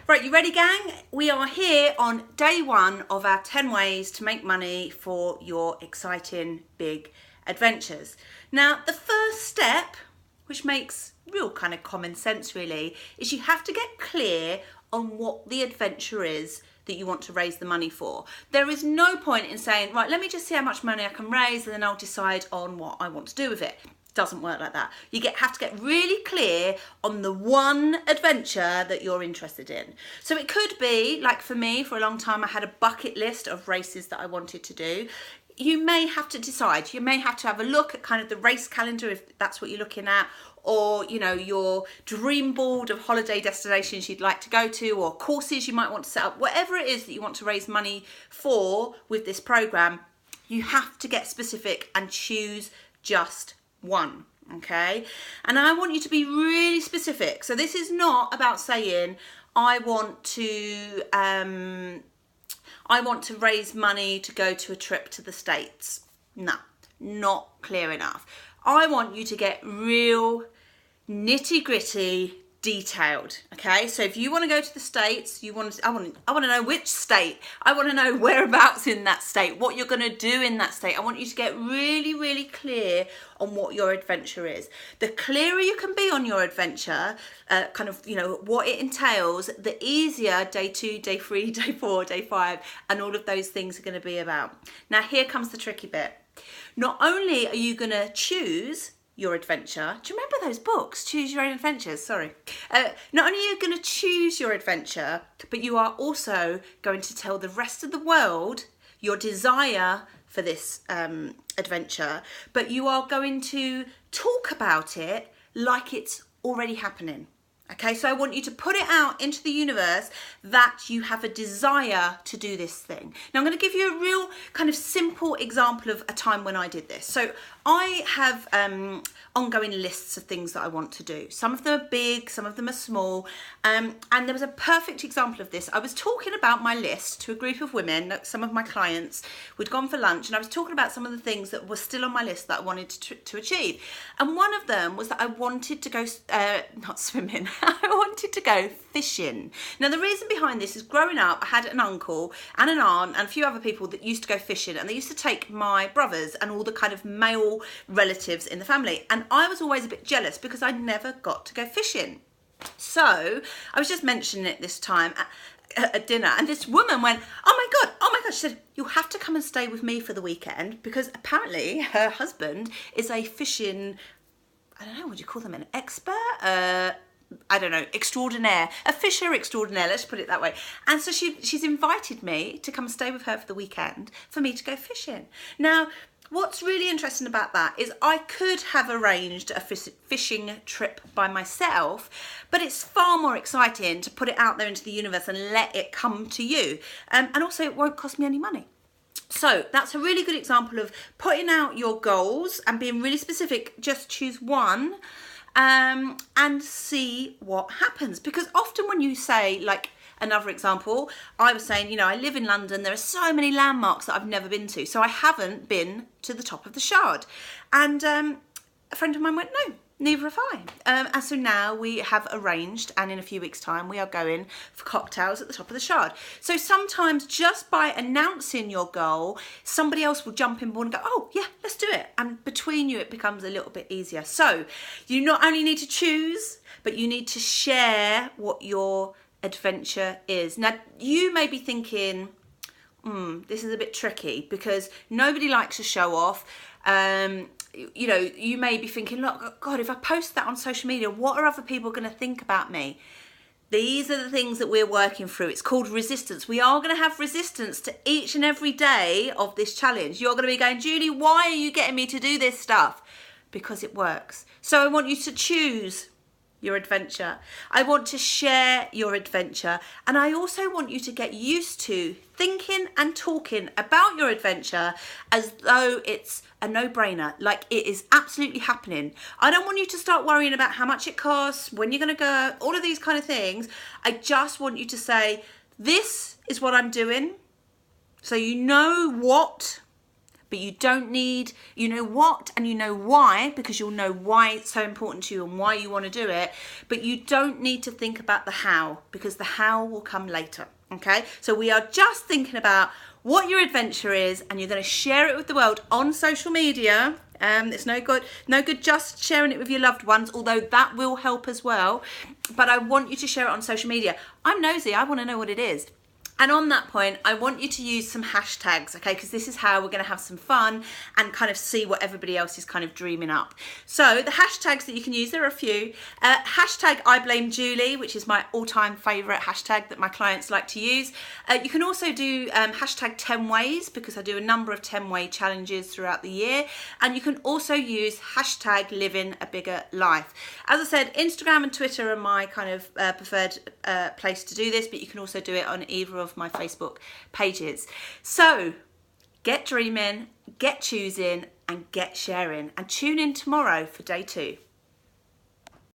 Right, you ready, gang? We are here on day one of our 10 ways to make money for your exciting big adventures. Now, the first step, which makes real kind of common sense really, is you have to get clear on what the adventure is that you want to raise the money for. There is no point in saying, right, let me just see how much money I can raise and then I'll decide on what I want to do with it. Doesn't work like that. You have to get really clear on the one adventure that you're interested in. So it could be, like for me, for a long time, I had a bucket list of races that I wanted to do. You may have to decide. You may have to have a look at kind of the race calendar if that's what you're looking at, or your dream board of holiday destinations you'd like to go to, or courses you might want to set up. Whatever it is that you want to raise money for with this program, you have to get specific and choose just one. Okay, and I want you to be really specific. So this is not about saying I want to raise money to go to a trip to the States. No, not clear enough. I want you to get real nitty gritty, detailed. Okay, so if you want to go to the States, I want to know which state. I want to know whereabouts in that state, what you're going to do in that state. I want you to get really, really clear on what your adventure is. The clearer you can be on your adventure, what it entails, the easier day 2, day 3, day 4, day 5, and all of those things are going to be about. Now, here comes the tricky bit. Not only are you going to choose your adventure. Do you remember those books? Choose Your Own Adventures, sorry. Not only are you going to choose your adventure, but you are also going to tell the rest of the world your desire for this adventure, but you are going to talk about it like it's already happening. Okay, so I want you to put it out into the universe that you have a desire to do this thing. Now I'm going to give you a real kind of simple example of a time when I did this. So I have ongoing lists of things that I want to do. Some of them are big, some of them are small. And there was a perfect example of this. I was talking about my list to a group of women, some of my clients. We'd gone for lunch and I was talking about some of the things that were still on my list that I wanted to achieve. And one of them was that I wanted to go, not swimming, I wanted to go fishing. Now the reason behind this is growing up, I had an uncle and an aunt and a few other people that used to go fishing, and they used to take my brothers and all the kind of male relatives in the family. And I was always a bit jealous because I never got to go fishing. So I was just mentioning it this time at dinner, and this woman went, oh my god, she said, you'll have to come and stay with me for the weekend, because apparently her husband is a fishing, I don't know, what do you call them, an expert? I don't know, extraordinaire, a fisher extraordinaire, let's put it that way. And so she's invited me to come stay with her for the weekend for me to go fishing. Now, what's really interesting about that is I could have arranged a fishing trip by myself, but it's far more exciting to put it out there into the universe and let it come to you. And also it won't cost me any money. So that's a really good example of putting out your goals and being really specific. Just choose one and see what happens. Because often when you say, like, another example, I was saying, I live in London, there are so many landmarks that I've never been to, so I haven't been to the top of the Shard. And a friend of mine went, no, neither have I. And so now we have arranged, and in a few weeks' time, we are going for cocktails at the top of the Shard. So sometimes just by announcing your goal, somebody else will jump in board and go, oh yeah, let's do it. And between you, it becomes a little bit easier. So you not only need to choose, but you need to share what your adventure is. Now, you may be thinking, this is a bit tricky because nobody likes to show off. You may be thinking, look, God, if I post that on social media, what are other people going to think about me? These are the things that we're working through. It's called resistance. We are going to have resistance to each and every day of this challenge. You're going to be going, Julie, why are you getting me to do this stuff? Because it works. So I want you to choose your adventure. I want to share your adventure, and I also want you to get used to thinking and talking about your adventure as though it's a no-brainer, like it is absolutely happening. I don't want you to start worrying about how much it costs, when you're going to go, all of these kind of things. I just want you to say, this is what I'm doing, so you know what but you don't need, you know what and you know why, because you'll know why it's so important to you and why you want to do it, but you don't need to think about the how, because the how will come later. Okay, so we are just thinking about what your adventure is, and you're going to share it with the world on social media. It's no good just sharing it with your loved ones, although that will help as well. But I want you to share it on social media. I'm nosy, I want to know what it is. And on that point, I want you to use some hashtags, okay? Because this is how we're going to have some fun and kind of see what everybody else is kind of dreaming up. So the hashtags that you can use, there are a few. Hashtag I blame Julie, which is my all-time favourite hashtag that my clients like to use. You can also do hashtag 10 ways, because I do a number of 10-way challenges throughout the year. And you can also use hashtag living a bigger life. As I said, Instagram and Twitter are my kind of preferred place to do this, but you can also do it on either of my Facebook pages. So get dreaming, get choosing, and get sharing, and tune in tomorrow for day 2.